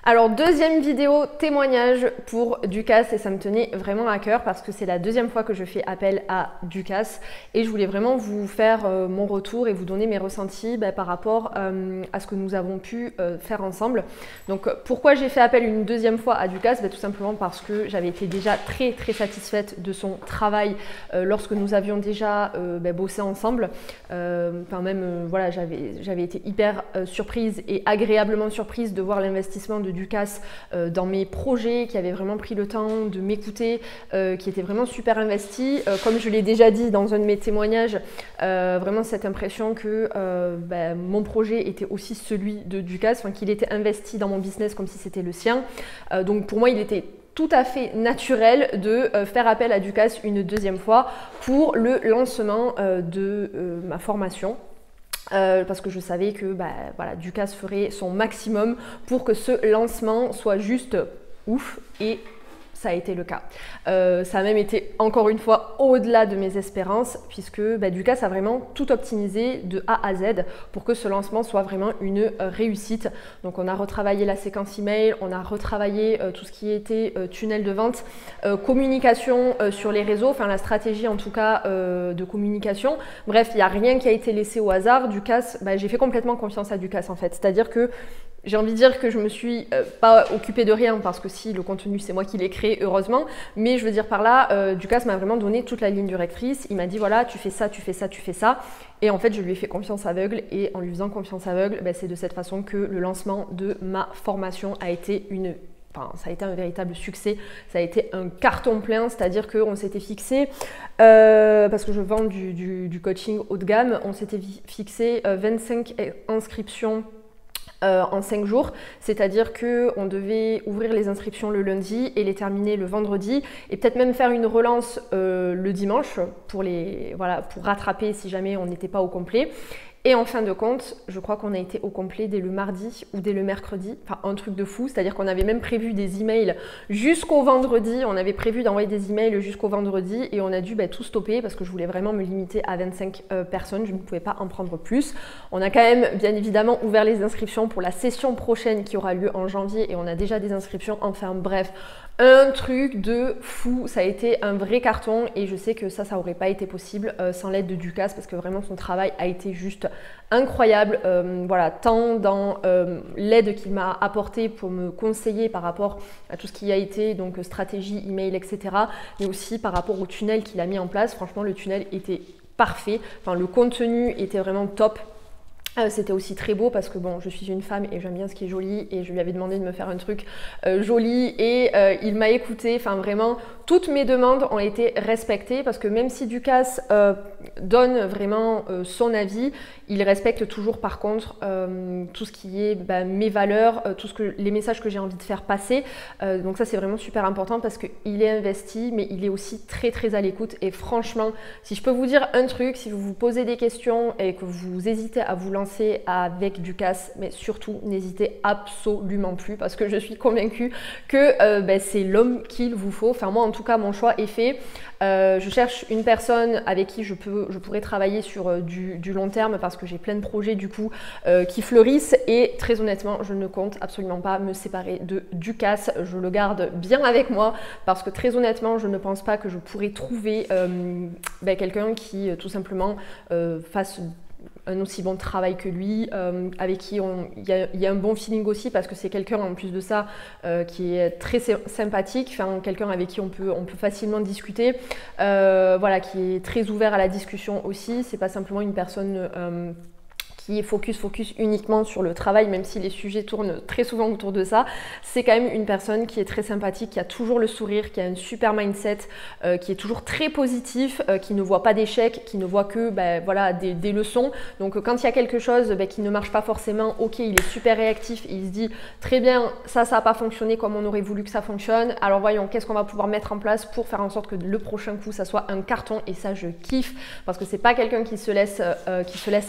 Alors deuxième vidéo témoignage pour Ducasse et ça me tenait vraiment à cœur parce que c'est la deuxième fois que je fais appel à Ducasse et je voulais vraiment vous faire mon retour et vous donner mes ressentis par rapport à ce que nous avons pu faire ensemble. Donc pourquoi j'ai fait appel une deuxième fois à Ducasse? Tout simplement parce que j'avais été déjà très satisfaite de son travail lorsque nous avions déjà bossé ensemble. Voilà, j'avais été hyper surprise et agréablement surprise de voir l'investissement de Ducasse dans mes projets, qui avait vraiment pris le temps de m'écouter, qui était vraiment super investi. Comme je l'ai déjà dit dans un de mes témoignages, vraiment cette impression que mon projet était aussi celui de Ducasse, qu'il était investi dans mon business comme si c'était le sien. Donc pour moi, il était tout à fait naturel de faire appel à Ducasse une deuxième fois pour le lancement de ma formation. Parce que je savais que voilà, Ducasse ferait son maximum pour que ce lancement soit juste ouf et ça a été le cas. Ça a même été encore une fois au-delà de mes espérances puisque Ducasse a vraiment tout optimisé de A à Z pour que ce lancement soit vraiment une réussite. Donc on a retravaillé la séquence email, on a retravaillé tout ce qui était tunnel de vente, communication sur les réseaux, enfin la stratégie en tout cas de communication. Bref, il n'y a rien qui a été laissé au hasard. Ducasse, j'ai fait complètement confiance à Ducasse en fait. C'est-à-dire que j'ai envie de dire que je me suis pas occupée de rien parce que si le contenu c'est moi qui l'ai créé heureusement, mais je veux dire par là, Ducasse m'a vraiment donné toute la ligne directrice. Il m'a dit voilà, tu fais ça, tu fais ça, tu fais ça. Et en fait, je lui ai fait confiance aveugle et en lui faisant confiance aveugle, c'est de cette façon que le lancement de ma formation a été ça a été un véritable succès, ça a été un carton plein, c'est-à-dire qu'on s'était fixé, parce que je vends du coaching haut de gamme, on s'était fixé 25 inscriptions en 5 jours, c'est-à-dire qu'on devait ouvrir les inscriptions le lundi et les terminer le vendredi et peut-être même faire une relance le dimanche pour rattraper si jamais on n'était pas au complet. Et en fin de compte, je crois qu'on a été au complet dès le mardi ou dès le mercredi, enfin un truc de fou, c'est-à-dire qu'on avait même prévu des emails jusqu'au vendredi, on avait prévu d'envoyer des emails jusqu'au vendredi et on a dû tout stopper parce que je voulais vraiment me limiter à 25 personnes, je ne pouvais pas en prendre plus. On a quand même bien évidemment ouvert les inscriptions pour la session prochaine qui aura lieu en janvier et on a déjà des inscriptions, enfin bref, un truc de fou, ça a été un vrai carton et je sais que ça aurait pas été possible sans l'aide de Ducasse parce que vraiment son travail a été juste incroyable, voilà, tant dans l'aide qu'il m'a apporté pour me conseiller par rapport à tout ce qui a été donc stratégie, email, etc. mais aussi par rapport au tunnel qu'il a mis en place. Franchement, le tunnel était parfait, le contenu était vraiment top. C'était aussi très beau parce que bon, je suis une femme et j'aime bien ce qui est joli et je lui avais demandé de me faire un truc joli et il m'a écouté. Enfin vraiment, toutes mes demandes ont été respectées parce que même si Ducasse donne vraiment son avis, il respecte toujours par contre tout ce qui est mes valeurs, les messages que j'ai envie de faire passer. Donc ça c'est vraiment super important parce qu'il est investi mais il est aussi très à l'écoute et franchement, si je peux vous dire un truc, si vous vous posez des questions et que vous hésitez à vous lancer avec Ducasse, mais surtout n'hésitez absolument plus parce que je suis convaincue que c'est l'homme qu'il vous faut. Enfin moi en tout cas mon choix est fait. Je cherche une personne avec qui je pourrais travailler sur du long terme parce que j'ai plein de projets du coup qui fleurissent et très honnêtement je ne compte absolument pas me séparer de Ducasse. Je le garde bien avec moi parce que très honnêtement je ne pense pas que je pourrais trouver quelqu'un qui tout simplement fasse un aussi bon travail que lui, avec qui il y a un bon feeling aussi parce que c'est quelqu'un en plus de ça qui est très sympathique, quelqu'un avec qui on peut facilement discuter, voilà, qui est très ouvert à la discussion aussi. C'est pas simplement une personne qui est focus uniquement sur le travail, même si les sujets tournent très souvent autour de ça. C'est quand même une personne qui est très sympathique, qui a toujours le sourire, qui a un super mindset, qui est toujours très positif, qui ne voit pas d'échecs, qui ne voit que voilà, des leçons. Donc quand il y a quelque chose qui ne marche pas forcément, ok, il est super réactif et il se dit très bien, ça n'a pas fonctionné comme on aurait voulu que ça fonctionne. Alors voyons, qu'est-ce qu'on va pouvoir mettre en place pour faire en sorte que le prochain coup, ça soit un carton et ça, je kiffe parce que c'est pas quelqu'un qui se laisse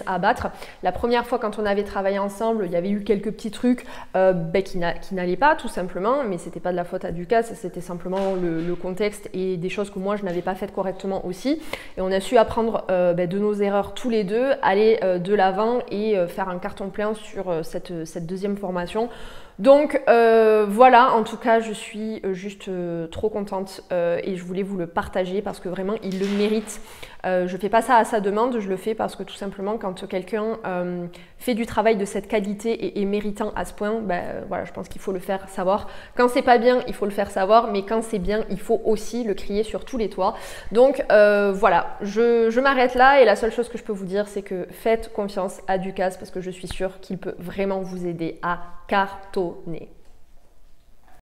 abattre. La première fois quand on avait travaillé ensemble, il y avait eu quelques petits trucs qui n'allaient pas tout simplement, mais c'était pas de la faute à Ducas, c'était simplement le contexte et des choses que moi je n'avais pas faites correctement aussi. Et on a su apprendre de nos erreurs tous les deux, aller de l'avant et faire un carton plein sur cette deuxième formation. Donc voilà, en tout cas je suis juste trop contente et je voulais vous le partager parce que vraiment il le mérite. Je fais pas ça à sa demande, je le fais parce que tout simplement quand quelqu'un fait du travail de cette qualité et est méritant à ce point, voilà, je pense qu'il faut le faire savoir. Quand c'est pas bien, il faut le faire savoir, mais quand c'est bien, il faut aussi le crier sur tous les toits. Donc voilà, je m'arrête là et la seule chose que je peux vous dire, c'est que faites confiance à Ducas parce que je suis sûre qu'il peut vraiment vous aider à cartonner.